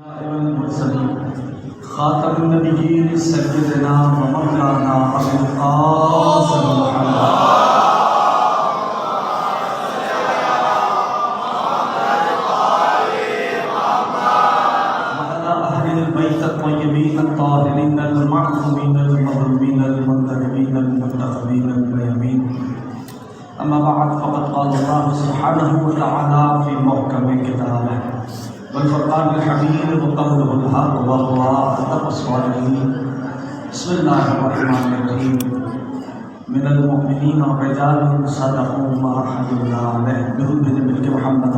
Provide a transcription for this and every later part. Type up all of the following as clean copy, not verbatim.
المرسلين خاتم النبيين سيدنا ومولانا ابو القاسم محمد وعلى اهل البيت الطيبين الطاهرين المعصومين المظلومين المنتخبين المنتخبين الميامين. اما بعد فقد قال الله سبحانه وتعالى في محكم كتابه والفرقان الحميد وقوله الحق وهو أصدق الصالحين. بسم الله الرحمن الرحيم. من المؤمنين رجال صدقوا ما عاهدوا الله عليه. درود بھیجے مل کے محمد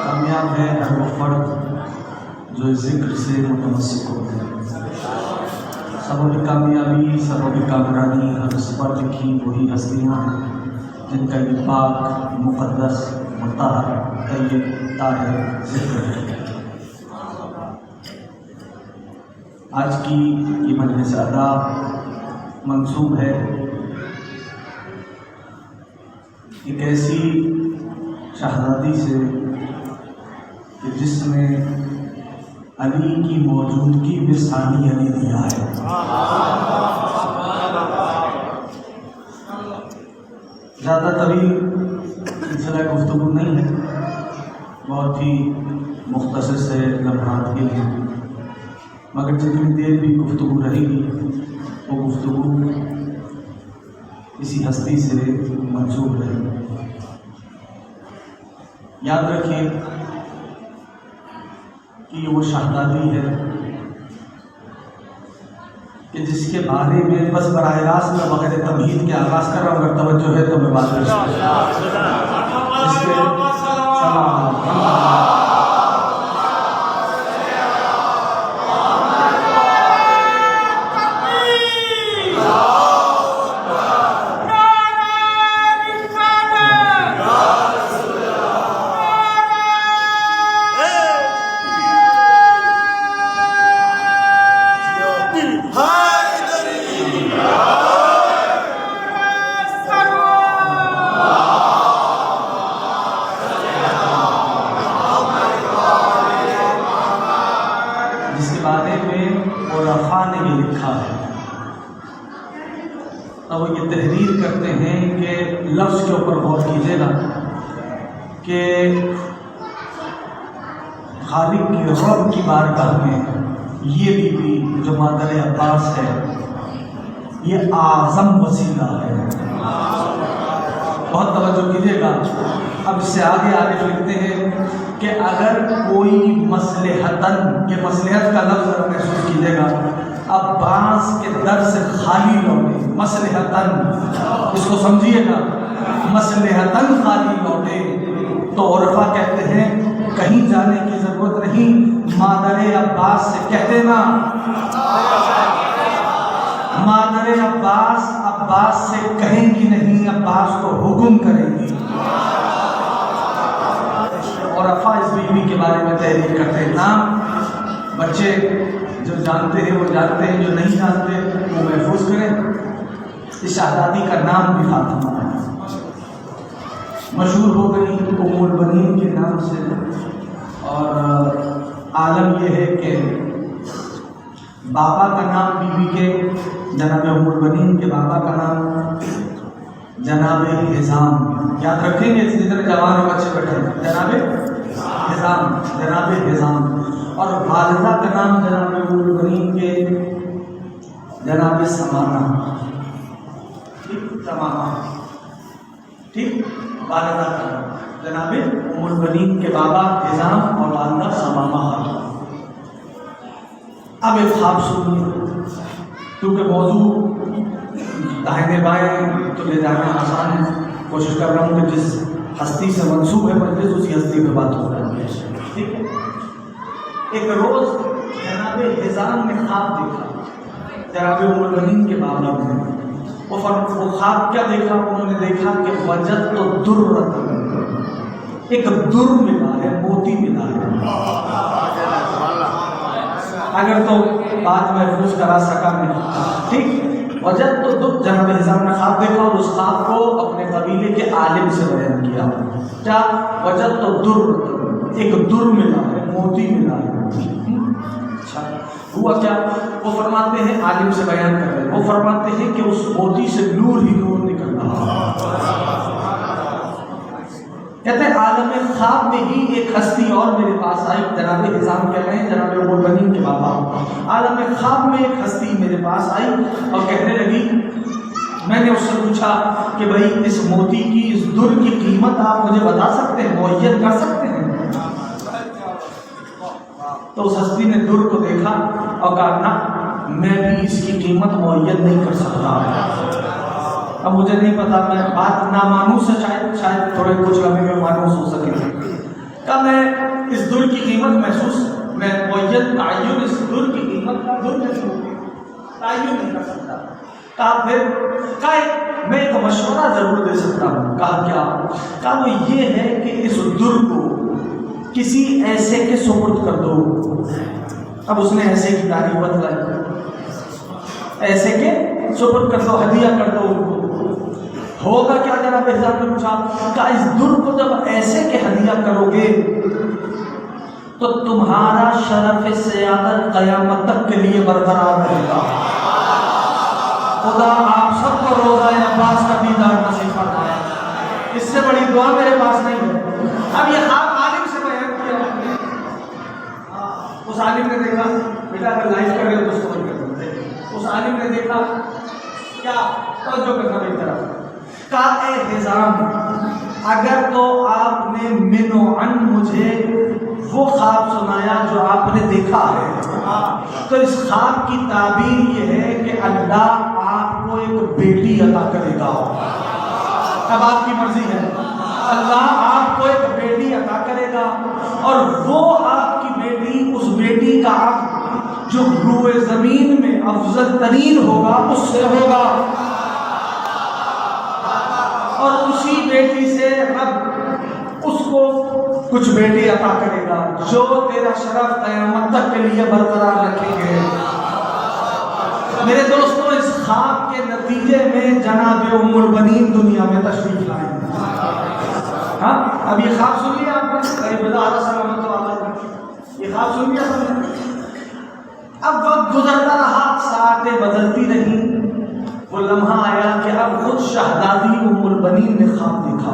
کامیاب ہے ہر وہ فرد جو ذکر سے متمسک ہوتے ہیں. سبب کامیابی سبب کامرانی ہر اس پر لکھی وہی ہستیاں ہیں جن کا یہ پاک مقدس مطہر طیب طاہر ذکر ہے. آج کی یہ مجلس آداب منسوب ہے ایک ایسی شہزادی سے کہ جس میں علی کی موجودگی میں ثانی علی دیا ہے. زیادہ طویل سلسلہ گفتگو نہیں ہے، بہت ہی مختصر سے لمحات کے لیے، مگر جتنی دیر بھی گفتگو رہے گی وہ گفتگو اسی ہستی سے منسوب رہے گی. یاد رکھیں کہ یہ وہ شہزادی ہے کہ جس کے بارے میں بس براہ راست میں بغیر تمہید کے آغاز کر رہا ہوں. اگر توجہ ہے تو میں بات کر جس کے بارے میں عرفاء نے یہ لکھا ہے. اب وہ یہ تحریر کرتے ہیں کہ لفظ کے اوپر غور کیجیے گا کہ خالق کی رب کی بارگاہ میں یہ بیوی جو مادر عباس ہے یہ اعظم وسیلہ ہے. بہت توجہ کیجیے گا. اب اس سے آگے لکھتے ہیں کہ اگر کوئی مصلحتاً، یہ مصلحت کا لفظ محسوس کیجیے گا، عباس کے در سے خالی لوٹے، مصلحتاً اس کو سمجھیے گا، مصلحتاً خالی لوٹے تو عرفاء کہتے ہیں کہیں جانے کی ضرورت نہیں، مادر عباس سے کہہ دینا. مادر عباس سے کہیں گی نہیں، عباس کو حکم کریں گی. عرفاء اس بیوی کے بارے میں تحریر کرتے ہیں. نام بچے جو جانتے ہیں وہ جانتے ہیں، جو نہیں جانتے وہ محفوظ کریں. اس شہزادی کا نام بھی فاطمہ ہے، مشہور ہو گئی ام البنین کے نام سے. اور عالم یہ ہے کہ بابا کا نام بیوی کے جناب ام البنین کے بابا کا نام جناب حزام. یاد رکھیں گے اسی طرح جوان اور بچے بیٹھے جناب حزام. اور والدہ کا نام جناب ام البنین کے جناب سمانہ. ٹھیک والدہ کا نام جناب ام البنین کے بابا حزام اور والدہ سمامہ. اب ایک خواب سنیے، کیونکہ موضوع داہنے بائیں تو لے جانا آسان ہے. کوشش کر رہا ہوں کہ جس ہستی سے منسوب ہے مجلس اسی ہستی پہ بات ہو رہی ہے. ٹھیک ہے. ایک روز جناب حزام نے خواب دیکھا جناب ام البنین کے بابا نے. وہ خواب کیا دیکھا؟ انہوں نے دیکھا کہ وجد تو درۃ، ایک در ملا ہے، موتی ملا ہے. اگر تو بات محفوظ کرا سکا میں ٹھیک. وجد تو دکھ جناب حسام نے خواب دیکھا اور اس خواب کو اپنے قبیلے کے عالم سے بیان کیا. کیا وجد تو در، ایک در ملا ہے، موتی ملا ہے. اچھا ہوا کیا؟ وہ فرماتے ہیں عالم سے بیان کر رہے ہیں، وہ فرماتے ہیں کہ اس موتی سے نور ہی نور نکل رہا. کہتے ہیں عالم خواب میں ہی ایک ہستی اور میرے پاس آئی. جناب حسام کہہ رہے ہیں جناب ام البنین کے بابا. عالم خواب میں ایک ہستی میرے پاس آئی اور کہنے لگی، میں نے اس سے پوچھا کہ بھائی اس موتی کی، اس در کی قیمت آپ مجھے بتا سکتے ہیں، معین کر سکتے ہیں؟ تو اس ہستی نے در کو دیکھا اور کہا نا، میں بھی اس کی قیمت معین نہیں کر سکتا. اب مجھے نہیں پتا، میں بات نامانوس ہے، شاید تھوڑے کچھ لمحے میں مانوس ہو سکے. کہا میں اس در کی قیمت میں معین تعین اس در کی قیمت کا در تعین نہیں کر سکتا. کہا پھر میں ایک مشورہ ضرور دے سکتا ہوں. کہا کیا؟ کہا وہ یہ ہے کہ اس در کو کسی ایسے کے سپرد کر دو. اب اس نے ایسے کی تعریف بتلائی، ایسے کے سپرد کر دو، ہدیہ کر دو ان کو. ہوگا کیا؟ جناب حسام نے پوچھا. کہا اس در کو جب ایسے کے ہدیہ کرو گے تو تمہارا شرف سیادت قیامت تک کے لیے برقرار رہے گا. خدا آپ سب کو روزہ عباس کا دیدار نصیب فرمائے. اس سے بڑی دعا میرے پاس نہیں ہے. اب یہ خواب عالم سے بیان کیا. اس عالم نے دیکھا، بیٹا اگر لائف کر رہے ہو تو اس کو بند کر دو. اس عالم نے دیکھا کیا، توجہ کرنا میری طرف. کہا اے حزام، اگر تو آپ نے من و عن مجھے وہ خواب سنایا جو آپ نے دیکھا ہے، تو اس خواب کی تعبیر یہ ہے کہ اللہ آپ کو ایک بیٹی عطا کرے گا. اب آپ کی مرضی ہے، اللہ آپ کو ایک بیٹی عطا کرے گا، اور وہ آپ کی بیٹی، اس بیٹی کا عقد جو روئے زمین میں افضل ترین ہوگا اس سے ہوگا، اور اسی بیٹی سے رب اس کو کچھ بیٹی عطا کرے گا جو تیرا شرف قیامت تک کے لیے برقرار رکھیں گے. میرے دوستوں، اس خواب کے نتیجے میں جناب ام البنین دنیا میں تشریف لائیں. ہاں اب یہ خواب سن لیا آپ نے، یہ خواب سن لیا سب نے. اب وقت گزرتا رہا، ساعتیں بدلتی رہیں. وہ لمحہ آیا کہ اب خود شہزادی ام البنین نے خواب دیکھا.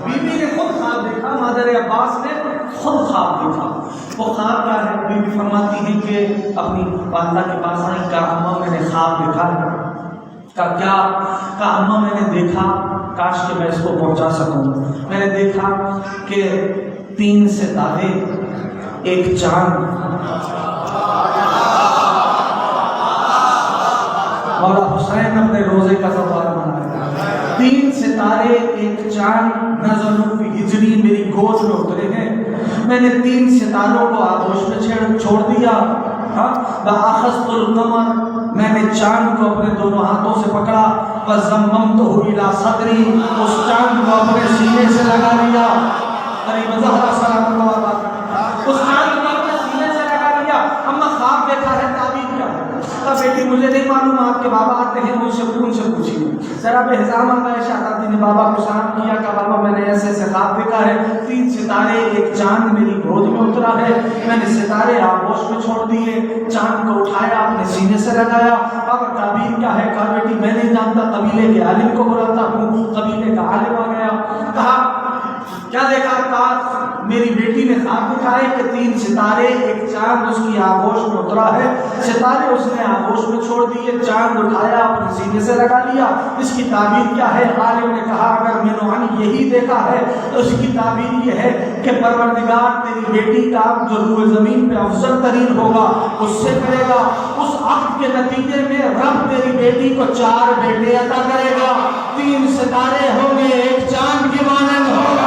بیوی نے خود خواب دیکھا، مادر عباس نے خود خواب دیکھا. وہ خواب کیا ہے؟ بیوی فرماتی ہیں کہ اپنی والدہ کے پاس آئی. کہا اماں میں نے خواب دیکھا ہے. کہا کیا؟ کہا اماں میں نے دیکھا، کاش کہ میں اس کو پہنچا سکوں. میں نے دیکھا کہ 3 ستارے، ایک چاند، مولا حسین اپنے روزے کا سوال بنایا. 3 ستارے، ایک چاند نزل فی ہجری میری گود میں اترے ہیں. میں نے 3 ستاروں کو آغوش میں چھوڑ دیا. بآخذت القمر، میں نے چاند کو اپنے دونوں ہاتھوں سے پکڑا. وضممتہ الی صدری، اس چاند کو اپنے سینے سے لگا لیا. قریب زہرا سلام اللہ علیہ، اس چاند کو اپنے سینے سے لگا لیا. اما خواب دیکھا ہے، تعبیر کیا ہے؟ بیٹی مجھے نہیں معلوم، آپ کے بابا آتے ہیں، ان سے پوچھیے. جناب حزام شہزادی نے بابا کو سلام کیا. کہ بابا میں نے ایسے ایسے خواب دیکھا ہے، 3 ستارے، ایک چاند میری گود میں اترا ہے. میں نے ستارے آغوش میں چھوڑ دیے، چاند کو اٹھایا، اپنے سینے سے لگایا. اب تعبیر کیا ہے؟ کہا بیٹی میں نہیں جانتا، قبیلے کے عالم کو بلاتا ہوں. قبیلے کا عالم آ گیا. کہا کیا دیکھا؟ کہا میری بیٹی نے خواب دیکھا ہے کہ 3 ستارے، ایک چاند اس کی آغوش میں اترا ہے. ستارے اس نے آغوش میں چھوڑ دیے، چاند اٹھایا، اپنے سینے سے لگا لیا. اس کی تعبیر کیا ہے؟ عالم نے کہا اگر میں نے یہی دیکھا ہے تو اس کی تعبیر یہ ہے کہ پروردگار تیری بیٹی کا عقد جو روئے زمین پہ افضل ترین ہوگا اس سے کرے گا. اس عقد کے نتیجے میں رب تیری بیٹی کو 4 بیٹے عطا کرے گا. 3 ستارے ہوں گے، ایک چاند کی مانند ہوگا.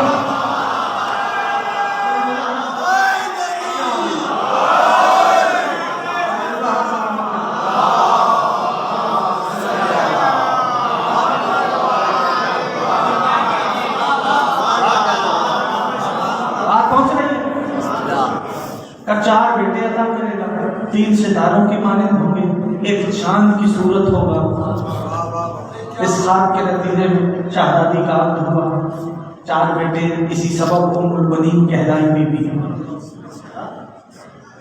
کا 4 بیٹے عطا کرے گا. 3 ستاروں کی مانند ہوں گے، ایک چاند کی صورت ہوگا۔ اس خواب کے نتیجے میں شہزادی کا عقد ہوا، 4 بیٹے، اسی سبب ام البنین کہلائی بی بی،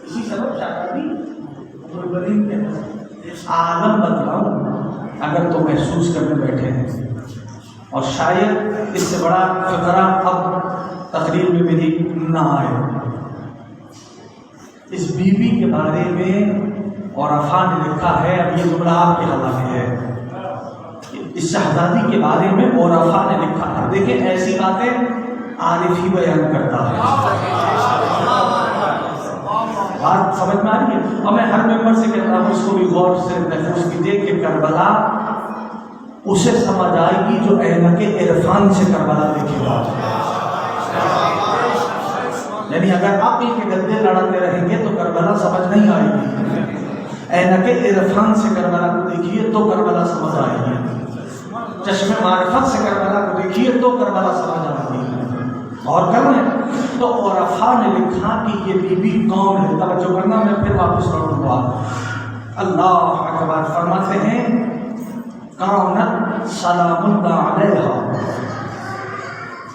اسی سبب شہزادی ام البنین کہلائی۔ عالم بتلاؤں اگر تو محسوس کرنے بیٹھے ہیں، اور شاید اس سے بڑا فقرہ اب تقریر میں میری نہ آئے۔ اس بی بی کے بارے میں عرفاء نے لکھا ہے، اب یہ جملہ آپ کے حوالے ہے، اس شہزادی کے بارے میں عرفاء نے لکھا ہے۔ دیکھیں ایسی باتیں عارف ہی بیان کرتا ہے، بات سمجھ میں آ رہی ہے؟ اور میں ہر ممبر سے کہتا ہوں اس کو بھی غور سے محفوظ کیجیے کہ کربلا اسے سمجھ آئے گی جو عینک عرفان سے کربلا دیکھے گا۔ یعنی اگر عقل کے گدے لڑتے رہیں گے تو کربلا سمجھ نہیں آئے گی، عینک عرفان سے کربلا کو دیکھیے تو کربلا سمجھ آئے گی، چشم معرفت سے کربلا کو دیکھیے تو کربلا سمجھ آئے گی۔ اور کر رہے ہیں تو عرفاء نے لکھا کہ یہ بی بی کون ہے، توجہ کرنا، میں پھر واپس لوٹوں گا۔ اللہ اکبر، فرماتے ہیں کانت سلام اللہ علیہا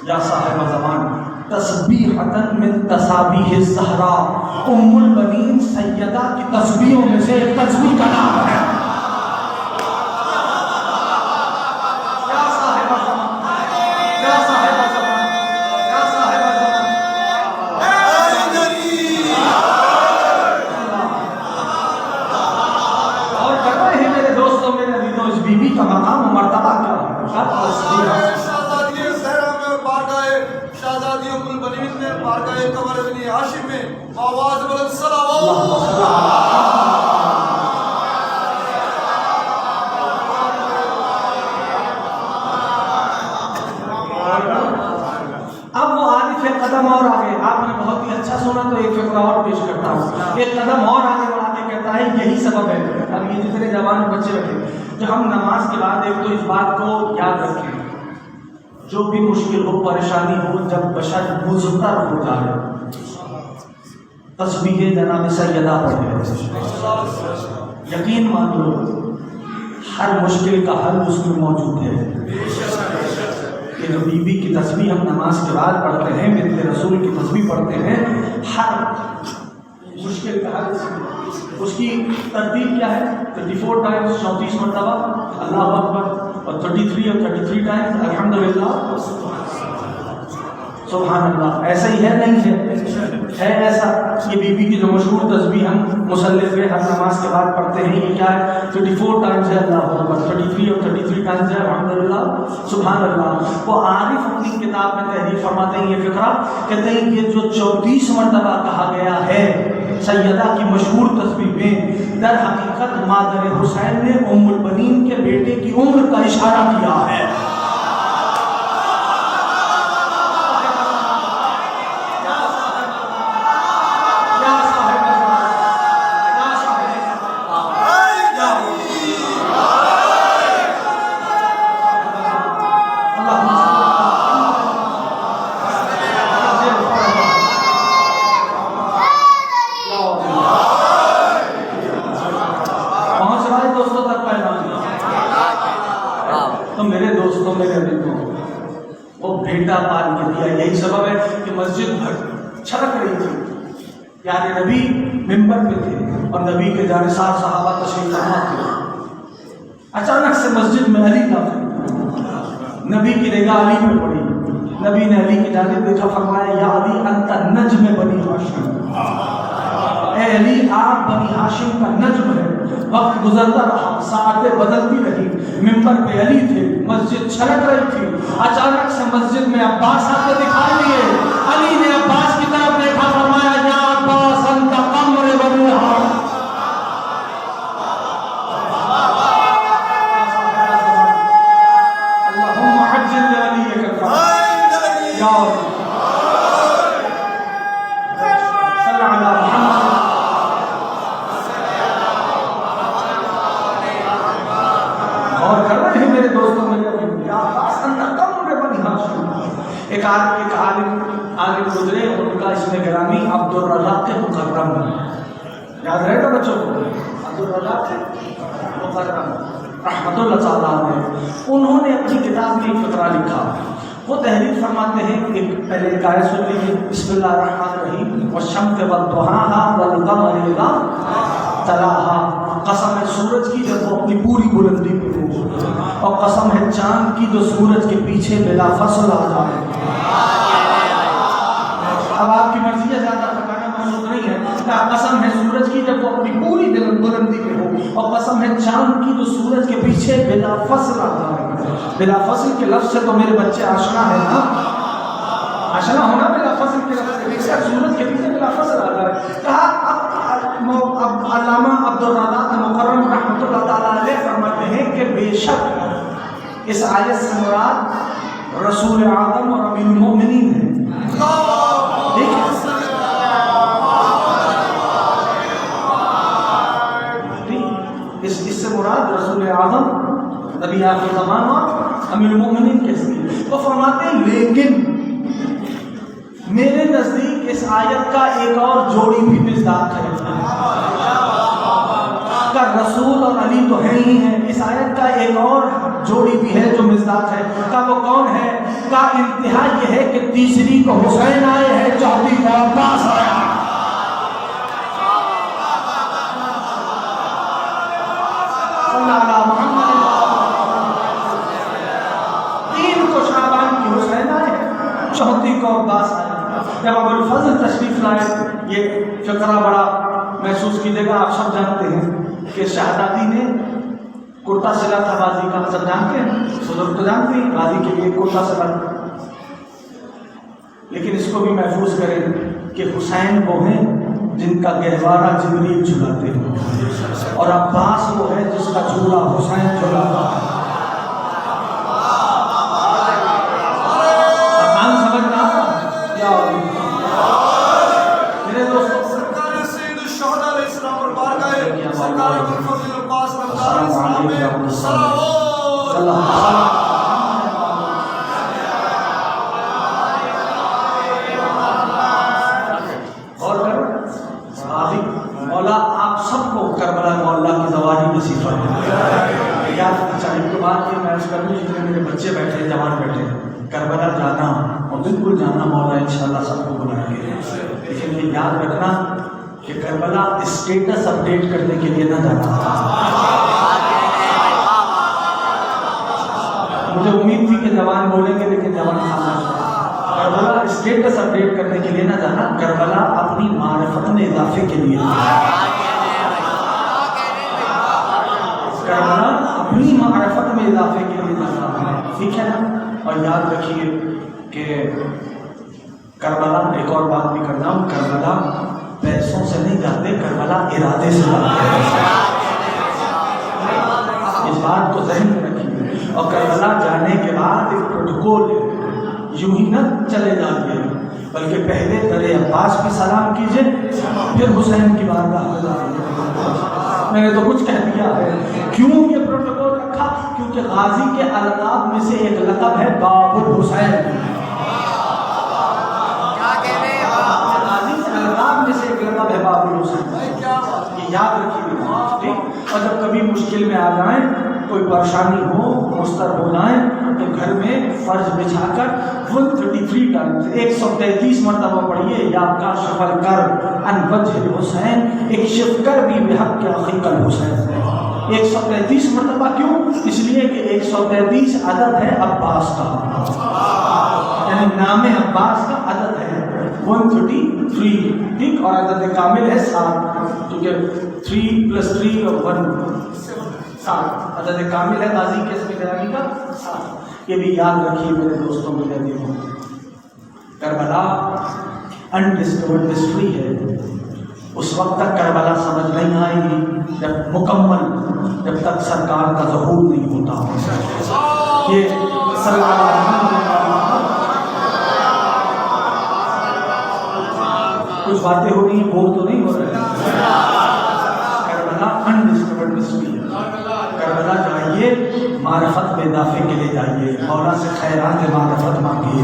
یا صاحب زمان تسبیحۃ من تسابیح الزہراء، ام البنین سیدہ کی تسبیحوں میں سے ایک تسبیح کا نام ہے۔ یا صاحب زمان، یا صاحب زمان، یا صاحب زمان، اور کر رہے ہیں میرے دوستوں، میرے عزیزوں، اس بی بی کا مقام و مرتبہ کیا ہے؟ شہزادی ام البنین نے بارگاہ قمر بن ہاشم میں آواز بلند صلوات۔ اب وہ عارف ایک قدم اور آگے، آپ نے بہت ہی اچھا سنا تو ایک فقرہ اور پیش کرتا ہوں، ایک قدم اور آگے بڑھا کے کہتا ہے یہی سبب ہے۔ اب یہ جتنے جوان بچے رکھے جو ہم نماز کے بعد ایک تو اس بات کو یاد رکھیں، جو بھی مشکل ہو، پریشانی ہو، جب بشر مضطر ہو جائے تسبیح جناب سیدہ پڑھے، یقین مان لو ہر مشکل کا حل اس میں موجود ہے۔ کہ جو بی بی کی تسبیح ہم نماز کے بعد پڑھتے ہیں، مثل رسول کی تسبیح پڑھتے ہیں، ہر مشکل کا حل اس کی ترتیب کیا ہے؟ 34 ٹائمز 34 مرتبہ اللہ اکبر، اور 33 ٹائمز الحمدللہ سبحان اللہ۔ ایسا ہی ہے نہیں ہے ایسا؟ یہ بی بی کی جو مشہور تسبیح ہم مصلی پہ ہر نماز کے بعد پڑھتے ہیں، یہ کیا ہے؟ 34 ٹائمز ہے اللہ اکبر، 33 ٹائمز ہے الحمدللہ سبحان اللہ۔ وہ عارف اپنی کتاب میں تحریر فرماتے ہیں یہ فقرہ، کہتے ہیں یہ جو 34 مرتبہ کہا گیا ہے سیدہ کی مشہور تسبیح میں، در حقیقت مادر حسین نے ام البنین کے بیٹے کی عمر کا اشارہ کیا ہے۔ بیٹا پال کے دیا، یہی سبب ہے کہ مسجد چھلک رہی تھی، یعنی نبی ممبر پہ تھے اور نبی کے جانثار صحابہ تشریف فرما تھے، اچانک سے مسجد میں علی داخل، نبی کی نگاہ علی پہ پڑی، نبی نے علی کی جانب دیکھا، فرمایا یا علی انت نجم بنی ہاشم، اے علی آپ بنی ہاشم کا نجم ہے۔ وقت گزرتا رہا، ساعتیں بدلتی رہی، ممبر پہ علی تھے، مسجد چھلک رہی تھی، اچانک سے مسجد میں عباس آتے دکھائی دیے، علی نے عباس کی طرف دیکھا، فرمایا یا عباس انت قمر بنی ہاشم، اللہم عجل لعلیک الفرج یا علی صلی علی محمد۔ اور کر رہے ہیں میرے دوستوں، ایک عالم گزرے، ان کا اسم گرامی عبد الرزاق مکرم ہے، یاد رہے گا بچوں کو؟ عبدالرزاق مکرم رحمۃ اللہ تعالیٰ نے انہوں نے اپنی کتاب میں ایک فقرہ لکھا. وہ تحریر فرماتے ہیں کہ پہلے ایک آیت سن لیجیے. بسم اللہ الرحمن الرحیم. والشمس وضحاها والقمر اذا تلاها. قسم ہے سورج کی جب وہ اپنی پوری بلندی پہ ہو، اور قسم ہے چاند کی جو سورج کے پیچھے بلا فصل آ جائے. اب آپ کی مرضی ہے، زیادہ تھکانا مقصود نہیں ہے. قسم ہے سورج کی جب وہ اپنی پوری بلندی پہ ہو، اور قسم ہے چاند کی جو سورج کے پیچھے بلا فصل آ جائے. بلا فصل کے لفظ سے تو میرے بچے آشنا ہے نا، آشنا ہونا بلا فصل کے لفظ سے. سورج کے پیچھے بلا فصل آ جائے. کہا اب علامہ عبدالرزاق مکرم رحمۃ اللہ تعالیٰ علیہ فرماتے ہیں کہ بے شک اس آیت سے مراد رسول اعظم اور امیر المؤمنین ہے. اس سے مراد رسول اعظم نبی آخر زمان اور امیر المؤمنین کیسے. وہ فرماتے ہیں لیکن میرے نزدیک اس آیت کا ایک اور جوڑی بھی مصداق ہے. کا رسول اور علی تو ہے ہی ہے، اس آیت کا ایک اور جوڑی بھی ہے جو مصداق ہے. کا وہ کون ہے؟ کا انتہا یہ ہے کہ تیسری کو حسین آئے ہیں، چوتھی کو عباس آیا. تین کو شعبان کی حسین آئے، چوتھی کو عباس آیا. جب ابو الفضل تشریف لائے، یہ فقرہ بڑا محسوس کیجیے گا. آپ سب جانتے ہیں کہ شہزادی نے کرتا سلا تھا غازی کا. سب جانتے ہیں، بزرگ تو جانتے ہیں غازی کے لیے کرتا سلا. لیکن اس کو بھی محفوظ کریں کہ حسین وہ ہیں جن کا گہوارہ جبریل جھلاتے ہیں، اور عباس وہ ہے جس کا جھولا حسین جھلاتا ہے. میرے دوستوں، سرکار سید الشہداء علیہ السلام اور بارگاہ سرکار ابو الفضل عباس رمضان علیہ السلام میں مولا آپ سب کو کربلا مولا کی زواہی نصیب فرمائے. یاد چاہیے کے بعد یہ میں کروں جتنے میرے بچے بیٹھے جوان بیٹھے کربلا جانا اور بالکل جانا مولا انشاءاللہ سب کو بلائیں گے. لیکن یہ یاد رکھنا کہ کربلا اسٹیٹس اپڈیٹ کرنے کے لیے نہ جانا. مجھے امید تھی کہ جوان بولیں گے لیکن جوان خاموش. کربلا اسٹیٹس اپڈیٹ کرنے کے لیے نہ جانا، کربلا اپنی معرفت میں اضافے کے لیے. کربلا اپنی معرفت میں اضافے کے لیے جانا، ٹھیک ہے نا. اور یاد رکھیے کہ کربلا ایک اور بات بھی کرنا ہوں، کربلا پیسوں سے نہیں جاتے، کربلا ارادے سے جاتے ہیں. اس بات کو ذہن میں رکھیے. اور کربلا جانے کے بعد ایک پروٹوکول ہے، یوں ہی نہ چلے جائیے بلکہ پہلے در عباس پہ سلام کیجیے، پھر حسین کی بارگاہ میں جائیے. میں نے تو کچھ کہہ دیا ہے. کیوں یہ پروٹوکول رکھا؟ کیونکہ غازی کے القاب میں سے ایک لقب ہے باب الحسین. غازی کے القاب میں سے ایک لقب ہے باب الحسین. یہ یاد رکھیے. اور جب کبھی مشکل میں آ جائیں، کوئی پریشانی ہو، مضطرب ہو جائیں، تو گھر میں فرش بچھا کر 133 ٹائمز 133 مرتبہ پڑھیے یا کاشف الکرب عن وجہ الحسین اکشف کربی بحق اخیک الحسین. 133 مرتبہ کیوں؟ اس لیے کہ 133 عدد ہے عباس کا، یعنی نام عباس کا عدد ہے 133. ٹھیک. اور عدد کامل ہے 7، کیونکہ 3 + 3 اور 1 7 عدد کامل ہے غازی کے اسم گرامی کا 7. یہ بھی یاد رکھیے میرے دوستوں میرے عزیزوں. کربلا انڈسکورڈ ہسٹری ہے. اس وقت تک کربلا سمجھ نہیں آئے گی جب مکمل، جب تک سرکار کا ظہور نہیں ہوتا. یہ کچھ باتیں ہو رہی ہیں، بول تو نہیں ہو رہے. کربلا انڈسکورڈ ہسٹری ہے. کربلا جائیے، معرفت میں اضافے کے لیے جائیے، مولا سے خیرات معرفت مانگیے.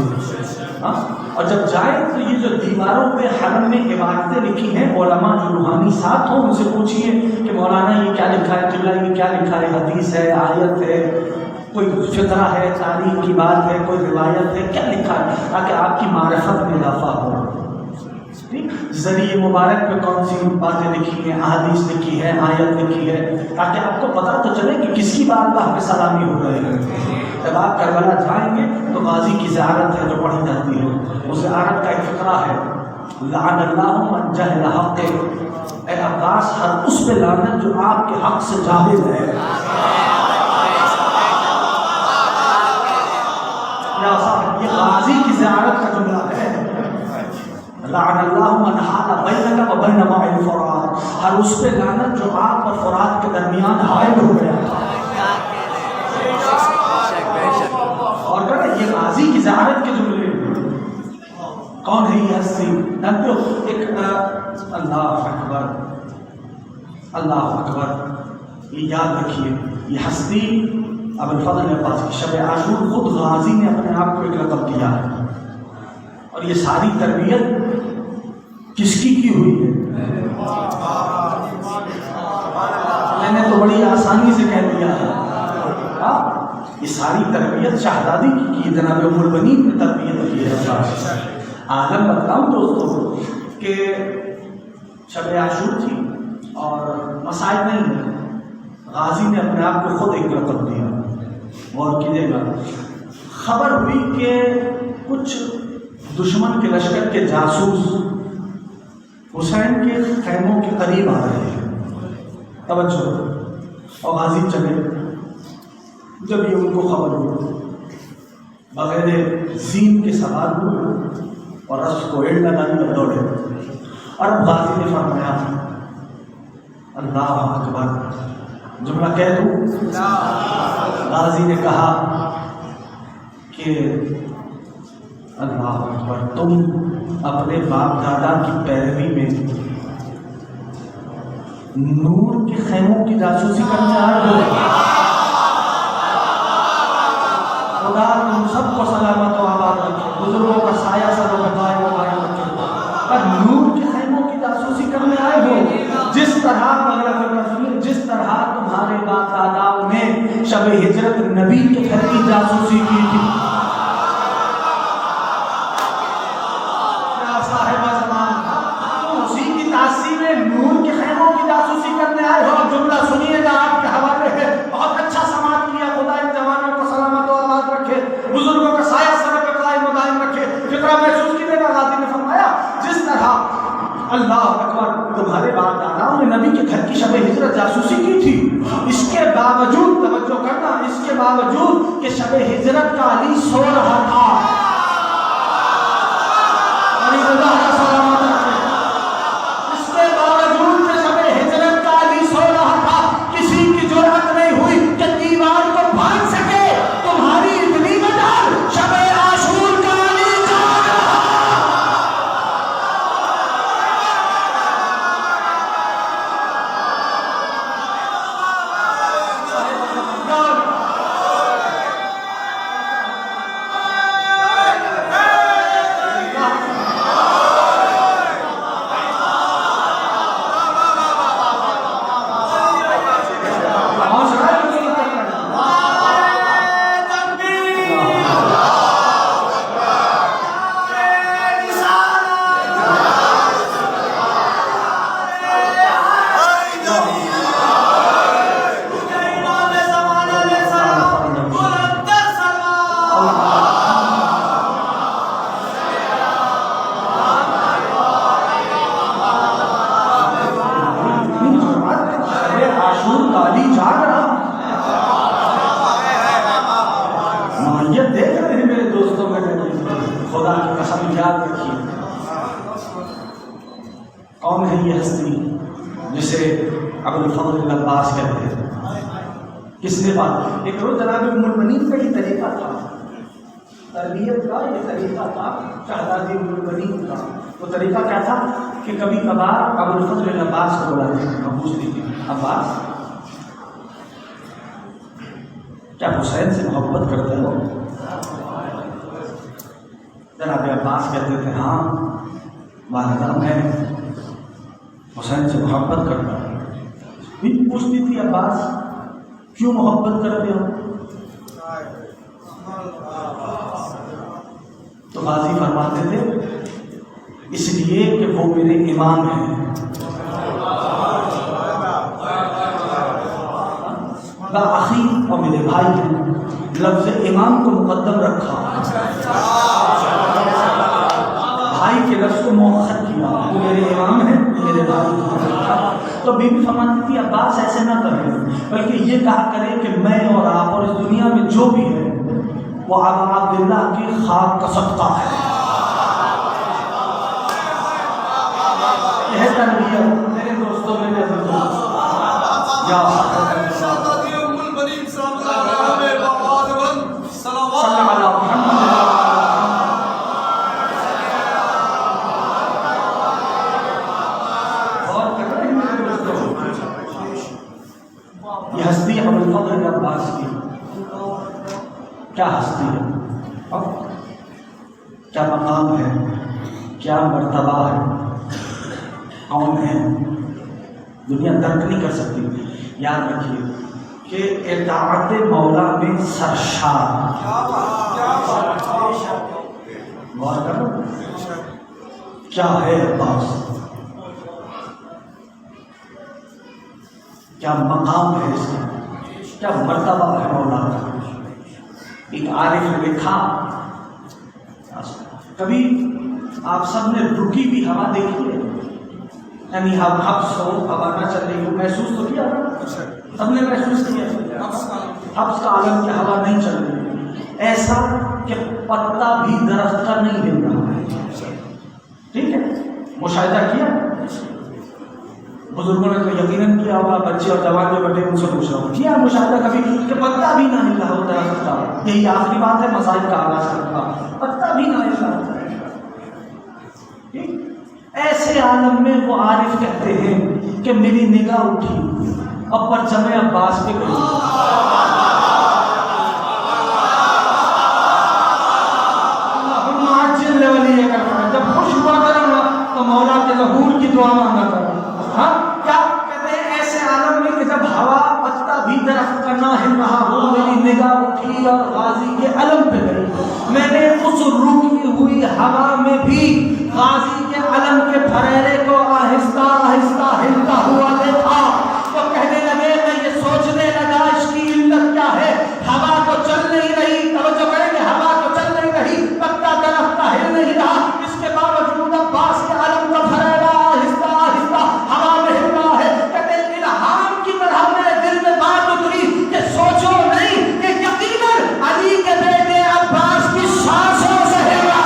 اور جب جائیں تو یہ جو دیواروں پہ حرم میں عبارتیں لکھی ہیں، علماء جو روحانی ساتھ ہوں ان سے پوچھیے کہ مولانا یہ کیا لکھا ہے، قبلہ یہ کیا لکھا ہے، حدیث ہے، آیت ہے، کوئی فقرہ ہے، تاریخ کی بات ہے، کوئی روایت ہے، کیا لکھا ہے، تاکہ آپ کی معرفت میں اضافہ ہو۔ ذریعہ مبارک پہ کون سی باتیں لکھی ہیں، احادیث لکھی ہے، آیت لکھی ہے، تاکہ آپ کو پتہ تو چلے کہ کس کی بارگاہ پہ سلامی ہو رہے ہیں۔ جب آپ کربلا جائیں گے تو غازی کی زیارت ہے جو پڑھی جاتی ہے، اس زیارت کا ایک فقرہ ہے، لعن اللہ من جہل حق، اے عباس ہر اس پہ لعنت جو آپ کے حق سے جاہل ہے۔ یہ غازی کی زیارت کا جملہ ہے، لعن اللہ من حال بینک و بین ماء الفرات، ہر اس پہ لعنت جو آپ اور فرات کے درمیان حائل ہو گیا تھا۔ اور یہ غازی کی زیارت کے جملے کون ہے یہ ہستی؟ ایک اللہ اکبر، اللہ اکبر، یہ یاد رکھیے، یہ ہستی ابوالفضل عباس کی شب عاشور خود غازی نے اپنے آپ کو ایک لقب دیا ہے، اور یہ ساری تربیت کس کی ہوئی ہے؟ میں نے تو بڑی آسانی سے کہہ دیا ہے، یہ ساری تربیت شہزادی کی جناب ام البنین نے تربیت کی ہے۔ عالم بتلاؤں دوستوں کہ شب عاشور تھی اور مسائل نہیں، غازی نے اپنے آپ کو خود ایک لقب دیا۔ غور کیجیے گا، خبر ہوئی کہ کچھ دشمن کے لشکر کے جاسوس حسین کے خیموں کے قریب آ رہے ہیں، توجہ، اور غازی چلے۔ جب یہ ان کو خبر ہوئی، بغیر زین کے سوار ہوئے اور رس کو ایڑ لگائی اور دوڑے، اور اب غازی نے فرمایا اللہ اکبر، جملہ کہہ دوں، غازی نے کہا کہ اللہ اکبر، تم اپنے باپ دادا کی پیروی میں نور کے خیموں کی جاسوسی کرنے آئے ہو، خدا تم سب کو سلامت و آباد رکھے، بزرگوں کا سایہ سر و قائم و قائم رکھے، پر نور کے خیموں کی جاسوسی کرنے آئے ہو، جس طرح تمہارے باپ داداؤں نے شب ہجرت نبی کے گھر کی جاسوسی کی تھی۔ اسی کی تاثیر میں نور کے خیموں کی جاسوسی کرنے آئے ہو۔ جملہ سنیے گا، آپ کے حوالے ہے، بہت اچھا سماعت کیا، خدا ان جوانوں کو سلامت و آباد رکھے، بزرگوں کا سایہ سر پہ قائم و دائم رکھے۔ فکرہ محسوس کیجیے گا، غازی نے فرمایا جس طرح اللہ اکبر تمہارے باپ داداؤں نے نبی کے گھر کی شب ہجرت جاسوسی کی تھی، اس کے باوجود، توجہ کرنا، اس کے باوجود کہ شب ہجرت کا علی سو رہا تھا، علی اللہ کا سلامت رکھے، اس کے باوجود کہ شب ہجرت کا علی سو رہا تھا، کسی کی جرأت نہیں ہوئی کہ دیوار کو بھاگ سکے، تمہاری اتنی مدار شب عاشور کا علی جاگ رہا۔ خدا کی قسم یاد رکھیے، کون ہے یہ ہستی جسے ابوالفضل عباس کہتے ہیں؟ کس نے بات؟ ایک روز جناب ام البنین کا یہ طریقہ تھا، تربیت کا یہ طریقہ تھا شہزادی ام البنین کا۔ وہ طریقہ کیا تھا کہ کبھی کبھار ابوالفضل عباس کو بلاتے ہیں، ہم پوچھتے تھے عباس کیا حسین سے محبت کرتے ہو؟ جناب عباس کہتے تھے ہاں والدہ میں حسین سے محبت کرتا ہوں. بھی پوچھتی تھی عباس کیوں محبت کرتے ہو؟ تو غازی فرماتے تھے اس لیے کہ وہ میرے امام ہیں. آخری اور میرے بھائی ہیں. لفظ امام کو مقدم رکھا, بھائی کے لفظ کو مؤخر کیا. وہ میرے امام ہیں, میرے بھائی ہیں. تو بی بی فرماتی تھی عباس ایسے نہ کریں, بلکہ یہ کہا کریں کہ میں اور آپ اور اس دنیا میں جو بھی ہے وہ ابا عبداللہ کی خاک کا صدقہ ہے. یہ تربیت میرے دوستوں, میرے عزیزوں. یا یہ ہستی ابوالفضل عباس کی کیا ہستی ہے, کیا مقام ہے, کیا مرتبہ ہے, کون ہے, دنیا درک نہیں کر سکتی. یاد رکھیے کہ اطاعت مولا میں سرشار. غور کرو کیا ہے عباس, کیا مقام ہے اس کا, کیا مرتبہ ہے مولا کا. ایک عارف نے لکھا, کبھی آپ سب نے رکی بھی ہوا دیکھی ہے, یعنی حبس ہو, ہوا نہ چل رہی ہو, محسوس تو کیا, سب نے محسوس کیا حبس کا عالم کی ہوا نہیں چل رہی, ایسا کہ پتا بھی درخت کا نہیں ہل رہا ہے. ٹھیک ہے, مشاہدہ کیا, بزرگوں نے تو یقیناً کیا ہوگا, بچے اور جوان جو بیٹھے ان سے پوچھ رہا ہوں, کیا مشاہدہ کبھی کہ پتا بھی نہ ہل رہا ہو درخت کا. یہی آخری بات ہے مصائب کا آغاز کرنا, پتا بھی نہ ہل رہا. ایسے عالم میں وہ عارف کہتے ہیں کہ میری نگاہ اٹھی اور پرچم عباس پہ گئی. جب خوش ہوا کروں گا تو مولا کے ظہور کی دعا مانگا کروں. ہاں کیا کہتے ہیں ایسے عالم میں کہ جب ہوا پتا بھی درخت کا نہ ہل رہا ہو, میری نگاہ اٹھی اور غازی کے علم پہ گئی. میں نے اس رکی ہوئی ہوا میں بھی غازی کے علم کے پھریرے کو آہستہ آہستہ ہلتا ہوا دیکھا. تو کہنے لگے, میں یہ سوچنے لگا اس کی علت کیا ہے. ہوا تو چل نہیں رہی, توجہ کریں کہ ہوا تو چل نہیں رہی, پتا درخت کا ہل نہیں رہا, اس کے باوجود عباس کے علم کا پھریرا آہستہ آہستہ ہوا میں ہل رہا ہے. کہتے ہیں الہام کی طرح میرے دل میں بات اتری کہ سوچو نہیں کہ یقیناً علی کے بیٹے عباس کی سانسوں سے ہل رہا.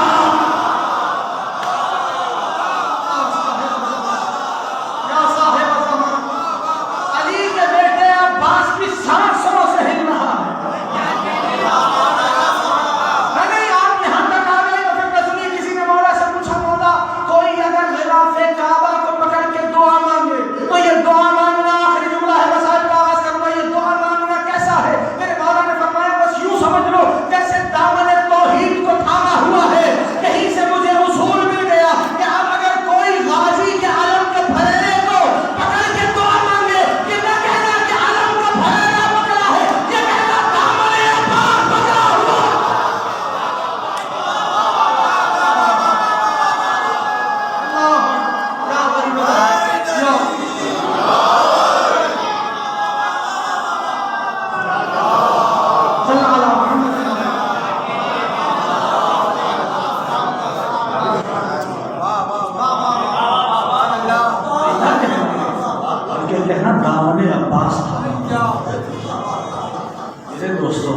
میرے دوستوں,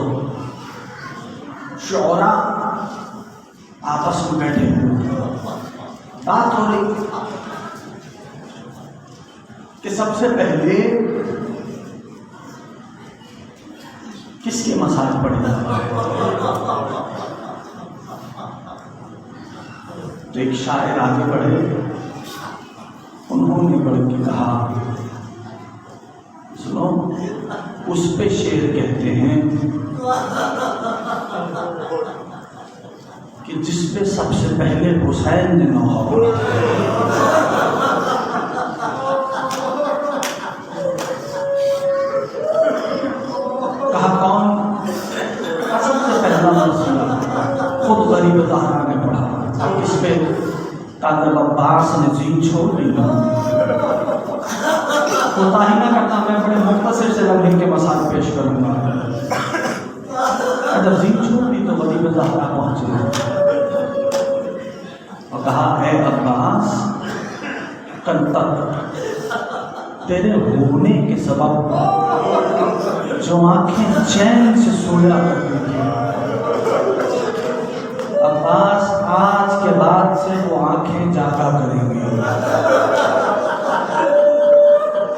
شعراء آپس میں بیٹھے بات ہو رہی کہ سب سے پہلے کس کے مسائل پڑھنا ہے. تو ایک شاعر آگے بڑھے, انہوں نے بڑھ کے کہا, سنو اس پہ شعر کہتے ہیں کہ جس پہ سب سے پہلے حسین نے نوحہ پڑھا. کہا کون؟ سب سے پہلا مرحلہ خود غریب زہرا نے پڑھا. اب کس پہ؟ کہا جب عباس نے زین چھوڑ دی نا، کوتاہی نہ کرنا، میں بڑے مختصر سے لمحے کے مسائل پیش کروں گا. جب زین چھوڑ دی تو غریب زہرا پہنچے اور کہا اے عباس، کل تک تیرے ہونے کے سبب جو آنکھیں چین سے سویا کرتی تھی، عباس آج کے بعد سے وہ آنکھیں جاگا کریں گی.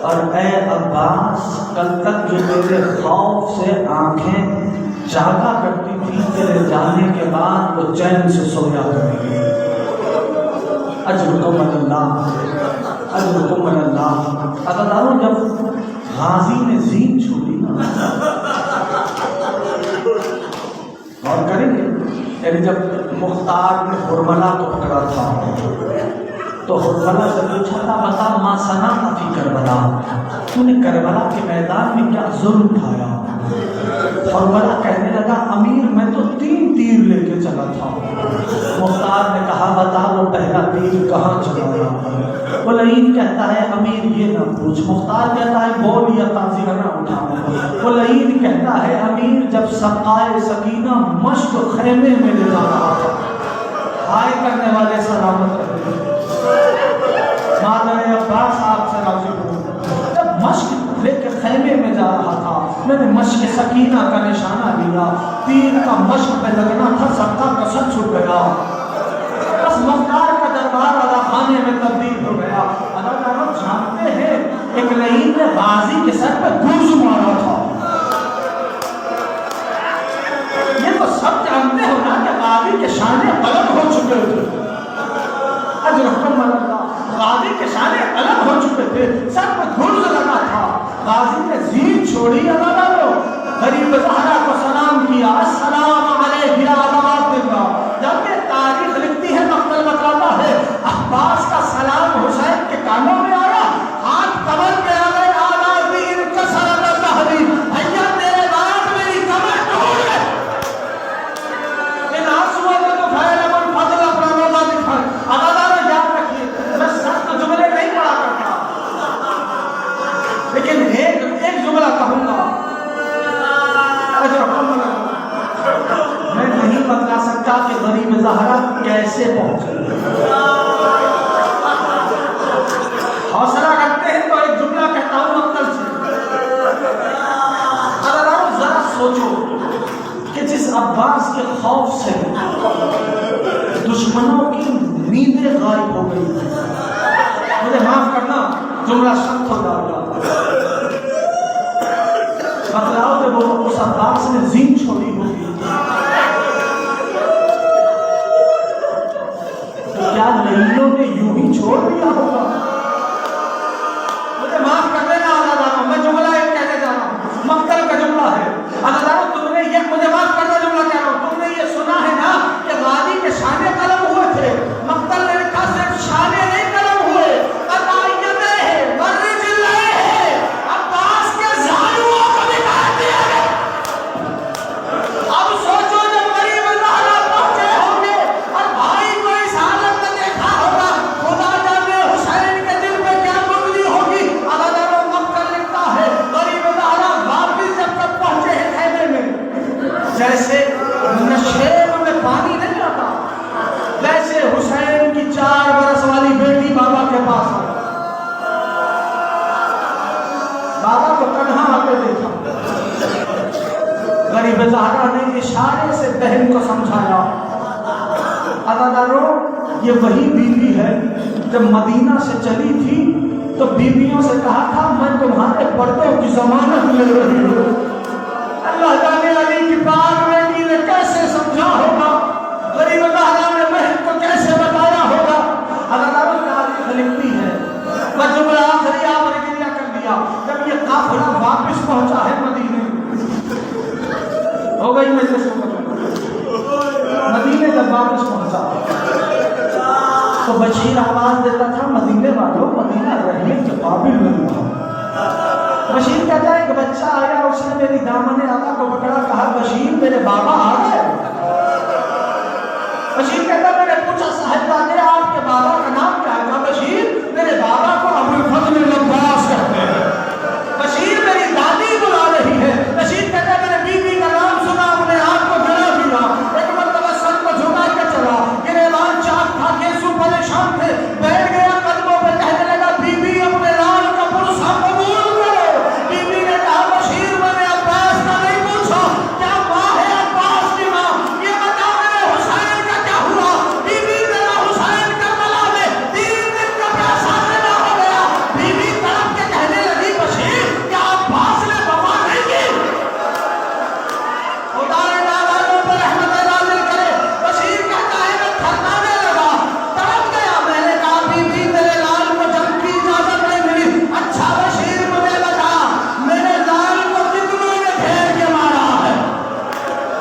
اور اے عباس، کل تک جو تیرے خوف سے آنکھیں جاگا کرتی تھی، تیرے جانے کے بعد وہ چین سے سویا کریں گی. اجرکم اللہ، اجرکم اللہ. عزیزانو، جب غازی نے زین چھوڑی نا، غور کریں گے، یعنی جب مختار نے حرملہ کو پکڑا تھا تو حرملہ سے پوچھا تھا بتا ما صنعت فی کربلا، تو نے کربلا کے میدان میں کیا ظلم اٹھایا؟ حرملہ کہنے لگا امیر میں تو 3 تیر لے کے چلا تھا. مختار نے کہا بتا وہ پہلا تیر کہاں چلایا؟ وہ لعین کہتا ہے امیر یہ نہ پوچھ. مختار کہتا ہے بول یا تازیہ نہ اٹھا. وہ لعین کہتا ہے امیر جب سقائے سکینہ مشق خیمے میں لے جا رہا تھا، ہائے کرنے والے سلامت رہے. مادر عباس آپ سے راضی ہوں، جب مشق لے کے خیمے میں جا رہا تھا میں نے مشق سکینہ کا نشانہ لیا، تیر کا مشق پہ لگنا تھا، سب کا کسر چھٹ گیا. بس مختار کا دربار ادا خانے میں تبدیل ہو گیا. اداکاروں جانتے ہیں ایک لعین نے غازی کے سر پہ گوز مارا تھا. یہ تو سب جانتے ہو نا کہ غازی کے شانے قلم ہو چکے تھے. اجرکم اللہ، غازی کے شانے قلم ہو چکے تھے، سر پہ گوز لگا تھا. غازی نے زین چھوڑی. اداکاروں غریب زہرا کو سلام کیا، السلام علیہ یا عباد اللہ. جب یہ تاریخ لکھتی ہے مقتل بتاتا ہے عباس کا سلام حسین کے کانوں میں آیا، ہاتھ کمر پہ آ گئے. آلہ دین کسرت ظہری، بھیا تیرے بعد میری کمر ٹوٹ گئے. ان آنسوؤں میں تو خیر من فضل اپنا روزہ دکھائے. اداکاروں یاد رکھیے میں سخت جملے نہیں پڑھا کرتا، لیکن ایک جملہ کہوں گا. میں نہیں بتلا سکتا کہ غریب زہرا کیسے پہنچے. حوصلہ رکھتے ہیں تو ایک جملہ کہتا ہوں مقتل سے. اگر آپ ذرا سوچو کہ جس عباس کے خوف سے دشمنوں کی نیندیں غائب ہو گئی، مجھے معاف کرنا جملہ سخت ہو جائے گا، بتلاؤ کہ وہ اس عباس نے زین چھوڑی ہوگی تو کیا لعینوں نے یوں ہی چھوڑ دیا ہوگا؟ مجھے معاف کر دینا عزیزانو، میں جملہ ایک کہنے جا رہا ہوں، مقتل کا جملہ ہے. عزیزانو تم نے یہ، مجھے معاف کرنا جملہ کہہ رہا ہوں، تم نے یہ سنا ہے نا کہ غازی کے شانے قلم ہوئے تھے. مقتل نے لکھا صرف شانے نہیں قلم ہوئے، جیسے نشیب میں پانی نہیں آتا ویسے حسین کی 4 برس والی بیٹی بابا کے پاس آئی. بابا کو کنہا آتے دیکھا، غریب زہرا نے اشارے سے بہن کو سمجھایا. عزیزانو یہ وہی بیوی ہے جب مدینہ سے چلی تھی تو بیویوں سے کہا تھا میں تمہارے پردوں کی ضمانت لے رہی ہوں. اللہ جانے علی کی پاک بیٹی نے کیسے سمجھا ہوگا، غریب زہرا نے بہن کو کیسے بتایا ہوگا. عزیزانو تاریخ لکھتی ہے، وہ جملہ آخری آپ نے کیا کر دیا. جب یہ قافلہ واپس پہنچا ہے مدینے، ہو گئی مجلس مدینے جب واپس پہنچا تو بشیر آواز دیتا تھا مدینے والوں مدینہ رہنے کے قابل نہیں تھا. بشیر کہتا ہے کہ بچہ آیا اس نے میری دامن آقا کو پکڑا کہا بشیر میرے بابا آ گئے. بشیر کہتا میں نے پوچھا صاحبزادے آپ کے بابا کا نام کیا ہے؟ کہا بشیر میرے بابا کو ابوالفضل العباس کہتے ہیں. بشیر میری دادی بلا رہی ہے. بشیر کہتا ہے میں نے بیوی کا نام سنا انہیں آپ کو گرا دیا. ایک مرتبہ سر کو جھکا کے چلا گریبان چاک تھا گیسو پریشان تھے بیٹھ گیا قدموں پہ کہنے لگا بی بی اپنے لال کا پرسہ قبول کرو. بی بی نے کہا بشیر میں نے عباس کا نہیں پوچھا کیا ماں ہے عباس کی ماں یہ بتا میرے حسین کا کیا ہوا. بی بی میرا حسین کربلا میں 3 دن کا پیاسا پیدا ہو گیا. بی بی طرف کے کہنے لگی بشیر کیا عباس نے وفا نہیں کی. خدا نے نالوں پر رحمت نازل کرے. بشیر کہتا ہے میں تھرکانے لگا تڑپ گیا. میں نے کہا بی بی میرے لال کو جنگ کی اجازت نہیں ملی. اچھا بشیر مجھے بتا میرے لال کو کتنوں نے گھیر کے مارا ہے.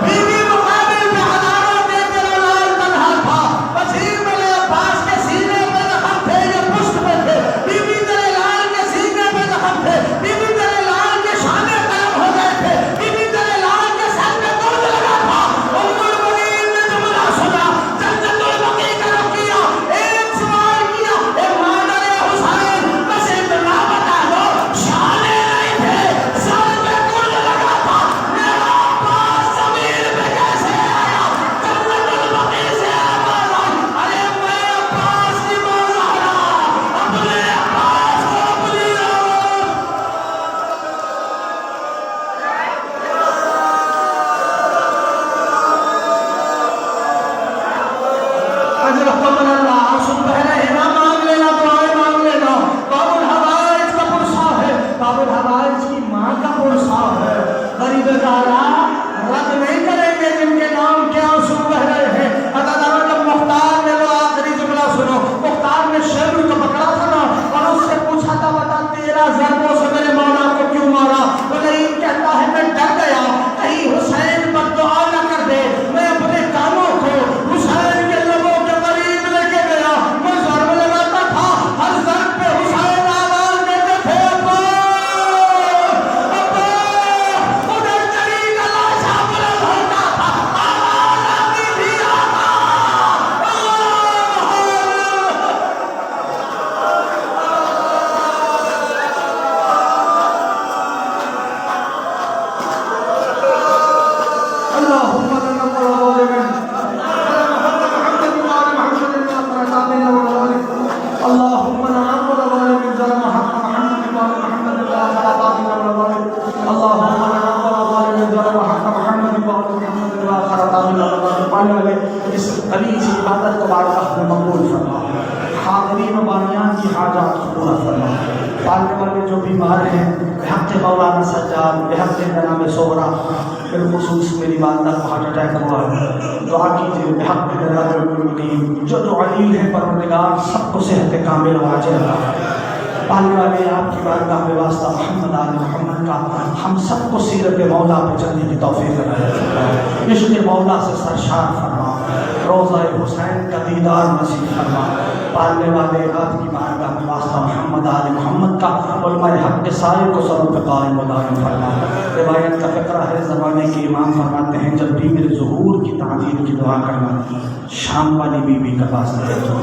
بی بی مقابل میں ہزاروں تھے میرا لال تنہا تھا. بشیر میرے عباس کے سینے پہ زخم تھے یہ پشت پہ تھے. بی بی تیرے لال کے سینے پہ زخم تھے. بی بی تیرے لال کے شانے قلم ہو گئے تھے. بی بی تیرے لال کے سر میں درد لگا تھا. ام المؤمنین نے جملہ سنا جنت البقیع کا رخ کیا ایک سوال کیا اے مادر حسین بس اتنا بتا دو شانے نہیں تھے سر میں درد لگا تھا میرا عباس زمین پہ کیسے آیا. جنت البقیع سے آواز آئی ارے میں عباس کی مولا اپنے عباس کو اپنی اجر قبل اللہ آنسو بہ رہے ہیں. مانگ لینا دعائیں مانگ لینا. باب الحوائج کا پرسا ہے. باب الحوائج کی ماں کا پرسا ہے. غریب زارا رد نہیں کریں گے جن کے نام کے آنسو بہ رہے ہیں. عددان جب مختار نے لو آخری جملہ سنو. مختار نے شیبر کو پکڑا تھا نا اور اس سے پوچھا تھا بتا 13 ضربوں سے میرے مولا کو کیوں مارا. وہ نہیں کہتا ہے میں ڈر گیا کہیں حسین پر دعا نہ کر دے. میں اپنے کانوں کو حسین کے لبوں کے قریب لے کے گیا. میں ضرب لگاتا تھا ہر ضرب پہ حسین آواز دیتے تھے ادھر چلی کا لاشا بلند ہوتا تھا آواز آتی تھی آقا. اللهم لنا ظالمين اللهم لا نقبل من ظلم حق محمد وآل محمد لا خلطاتنا ولا ظالم. اللهم لا نقبل من ظلم حق محمد وآل محمد لا خلطاتنا ولا ظالم. پانے والے اس قلیل سی عبادت کو بارگاہ میں مقبول فرما. حاضرین و بانیان کی حاجات کو پورا فرما. پالنے والے جو بیمار ہیں بحق مولانا سجاد بحق جناب صغرا بالخصوص میری والدہ کو ہارٹ اٹیک ہوا ہے دعا کیجیے بحق جناب المؤمنین. جو علیل ہے پروردگار سب کو صحت کامل و عاجل عطا فرما. پالنے والے آپ کی بارگاہ میں واسطہ محمد آل محمد کا ہم سب کو سیرت مولا پہ چلنے کی توفیق عطا فرما. عشق مولا سے سرشار فرما. روضہ حسین کا دیدار نصیب فرما. پالنے والے آپ کی بارگاہ میں واسطہ محمد آل محمد کا علماء حق کے سائے کو سروں پہ قائم و دائم فرما. روایت کا فقرہ ہے زمانے کے امام فرماتے ہیں جب بھی میرے ظہور کی تعظیم کی دعا کرنا شام والی بی بی کا واسطہ دے دو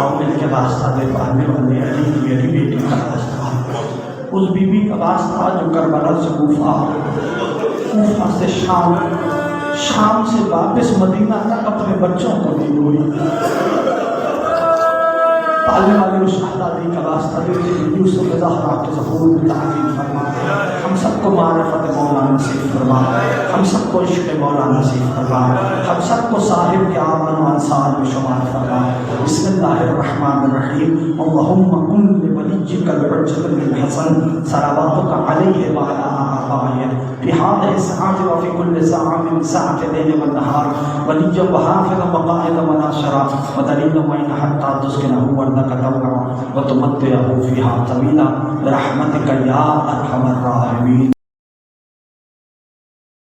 اور مل کے واسطہ دے. پالنے والے علی کی میری بیٹی کا واسطہ اس بی بی کا واسطہ جو کربلا سے کوفہ سے شام سے واپس مدینہ تک اپنے بچوں کو دی ہوئی. پالنے والے اس شہزادی کا واسطہ دیجیے یوسف زہرا کے ظہور کی تعظیم فرما. ہم سب کو معرفت مولا نصیب فرما. ہم سب کو عشق مولا نصیب فرما. ہم سب کو صاحب کے آمن و انصار میں شمار فرما. بسم اللہ الرحمن الرحیم. اللہم کن لولیک الحجۃ الحسن صلواتک علیہ وعلی آبائہ فی هذه الساعة وفي كل ساعة من ساعة الليل والنهار وليا وحافظا وقائدا وناصرا ودليلا وإن حتى تسكنه أرضك طوعا وتمتعه فيها طويلا برحمتك يا أرحم الراحمين.